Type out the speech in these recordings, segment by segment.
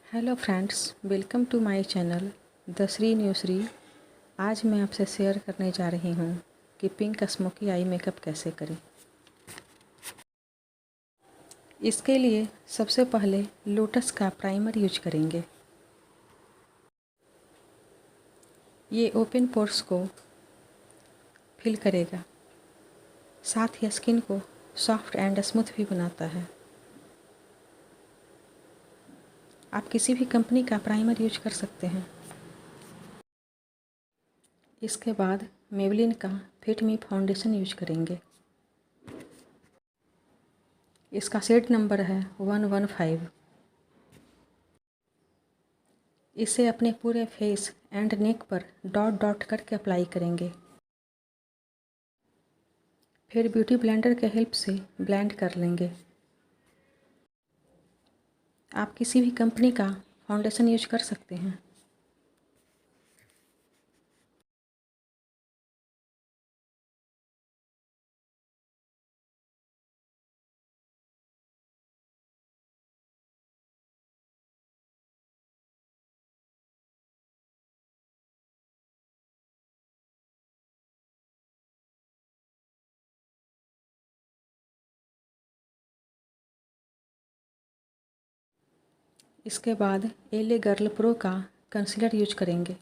Hello friends, welcome to my channel the Shri new Shri. आज मैं आपसे शेयर करने जा रही हूँ कि पिंक स्मोकी आई मेकअप कैसे करें। इसके लिए सबसे पहले लोटस का प्राइमर यूज करेंगे। ये ओपन पोर्स को फिल करेगा, साथ ही स्किन को सॉफ्ट एंड स्मूथ भी बनाता है। आप किसी भी कंपनी का प्राइमर यूज कर सकते हैं। इसके बाद मेबलिन का फिट मी फाउंडेशन यूज करेंगे। इसका शेड नंबर है 115। इसे अपने पूरे फेस एंड नेक पर डॉट डॉट करके अप्लाई करेंगे। फिर ब्यूटी ब्लेंडर के हेल्प से ब्लेंड कर लेंगे। आप किसी भी कंपनी का फाउंडेशन यूज कर सकते हैं। इसके बाद एले गर्ल प्रो का कंसीलर यूज करेंगे।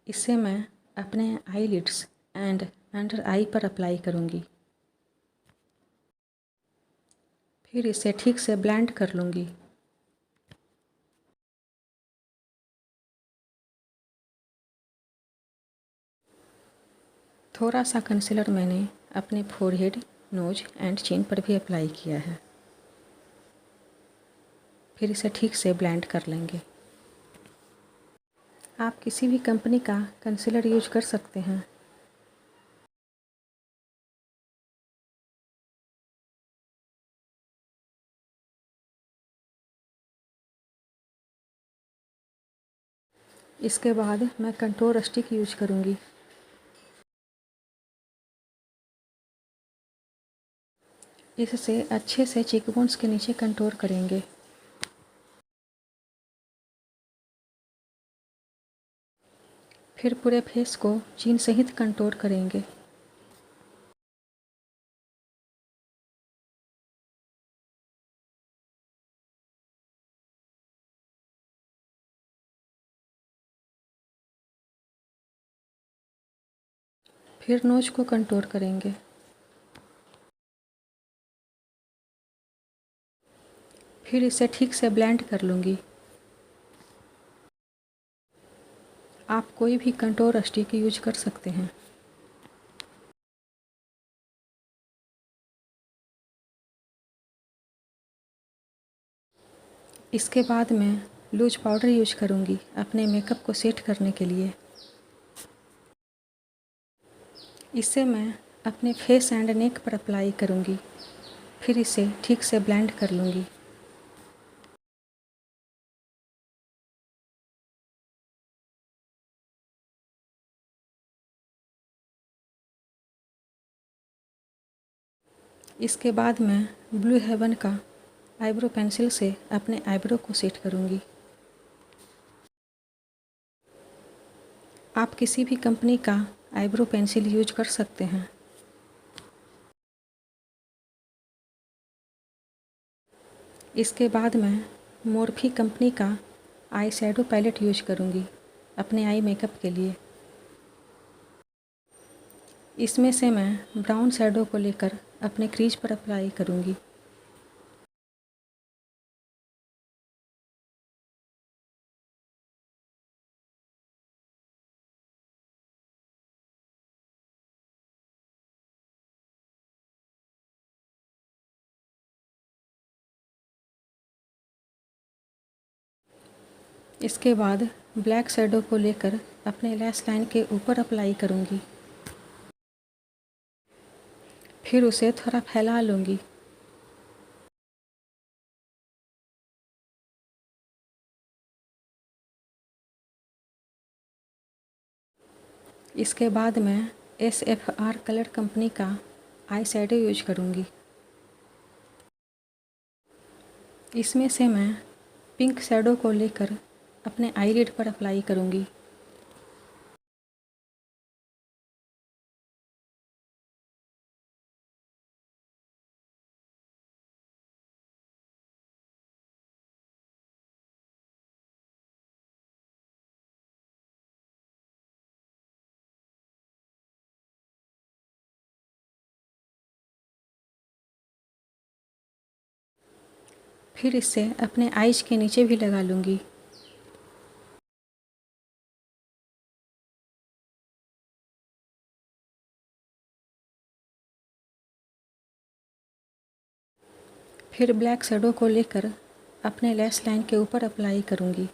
इसे मैं अपने आई लिड्स एंड अंडर आई पर अप्लाई करूँगी। फिर इसे ठीक से ब्लेंड कर लूँगी। थोड़ा सा कंसीलर मैंने अपने फोरहेड, नोज एंड चिन पर भी अप्लाई किया है। फिर इसे ठीक से ब्लेंड कर लेंगे। आप किसी भी कंपनी का कंसीलर यूज कर सकते हैं। इसके बाद मैं कंटूर स्टिक यूज करूँगी। इससे अच्छे से चीकबोन्स के नीचे कंटूर करेंगे। फिर पूरे फेस को चिन सहित कंटूर करेंगे। फिर नोज को कंटूर करेंगे। फिर इसे ठीक से ब्लेंड कर लूँगी। आप कोई भी कंटूर स्टिक यूज कर सकते हैं। इसके बाद मैं लूज पाउडर यूज करूँगी अपने मेकअप को सेट करने के लिए। इसे मैं अपने फेस एंड नेक पर अप्लाई करूँगी। फिर इसे ठीक से ब्लेंड कर लूँगी। इसके बाद मैं ब्लू हेवन का आईब्रो पेंसिल से अपने आईब्रो को सेट करूँगी। आप किसी भी कंपनी का आईब्रो पेंसिल यूज कर सकते हैं। इसके बाद मैं मोरफी कंपनी का आई शैडो पैलेट यूज करूँगी अपने आई मेकअप के लिए। इसमें से मैं ब्राउन शैडो को लेकर अपने क्रीज पर अप्लाई करूँगी। इसके बाद ब्लैक शैडो को लेकर अपने लैश लाइन के ऊपर अप्लाई करूँगी। फिर उसे थोड़ा फैला लूँगी। इसके बाद मैं SFR कलर कंपनी का आई शैडो यूज करूँगी। इसमें से मैं पिंक शैडो को लेकर अपने आईलिड पर अप्लाई करूँगी। फिर इसे अपने आईज के नीचे भी लगा लूँगी। फिर ब्लैक शैडो को लेकर अपने लैश लाइन के ऊपर अप्लाई करूँगी।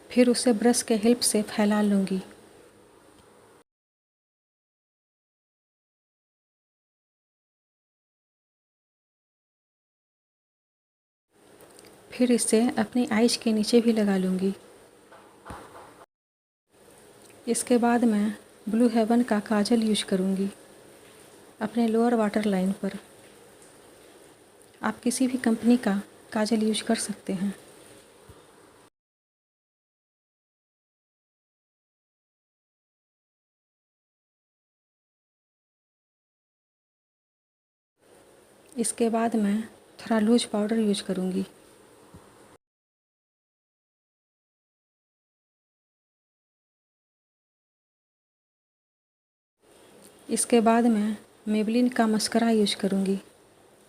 फिर उसे ब्रश के हेल्प से फैला लूँगी। फिर इसे अपनी आईज के नीचे भी लगा लूँगी। इसके बाद मैं ब्लू हेवन का काजल यूज करूँगी अपने लोअर वाटर लाइन पर। आप किसी भी कंपनी का काजल यूज कर सकते हैं। इसके बाद मैं थोड़ा लूज पाउडर यूज करूँगी। इसके बाद मैं मेबलिन का मस्करा यूज करूँगी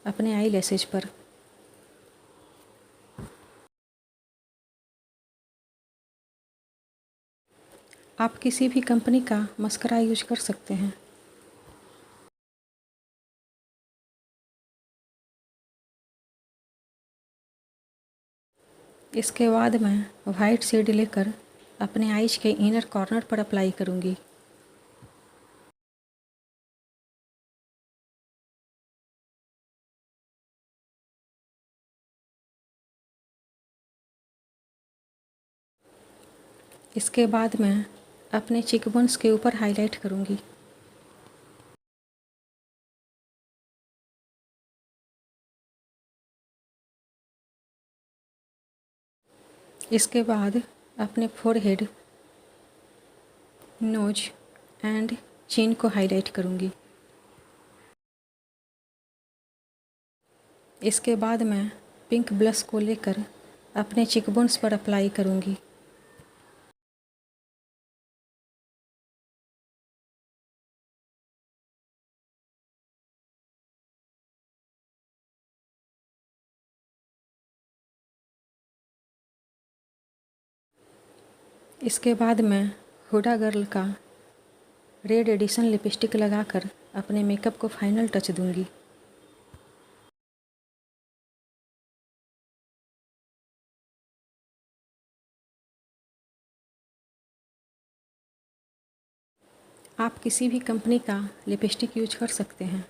अपने आई लैशेज पर। आप किसी भी कंपनी का मस्करा यूज कर सकते हैं। इसके बाद मैं वाइट शेड लेकर अपने आईज के इनर कॉर्नर पर अप्लाई करूँगी। इसके बाद मैं अपने चीकबोन्स के ऊपर हाईलाइट करूँगी। इसके बाद अपने फोरहेड, नोज एंड चिन को हाईलाइट करूँगी। इसके बाद मैं पिंक ब्लश को लेकर अपने चीकबोन्स पर अप्लाई करूँगी। इसके बाद मैं हुडा गर्ल का रेड एडिशन लिपस्टिक लगाकर अपने मेकअप को फाइनल टच दूंगी। आप किसी भी कंपनी का लिपस्टिक यूज कर सकते हैं।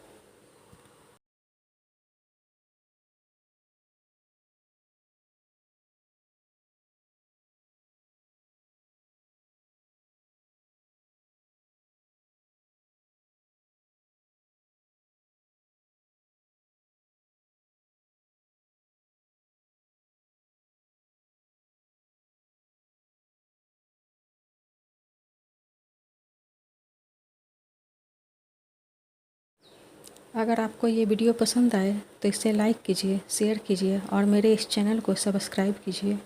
अगर आपको ये वीडियो पसंद आए तो इसे लाइक कीजिए, शेयर कीजिए और मेरे इस चैनल को सब्सक्राइब कीजिए।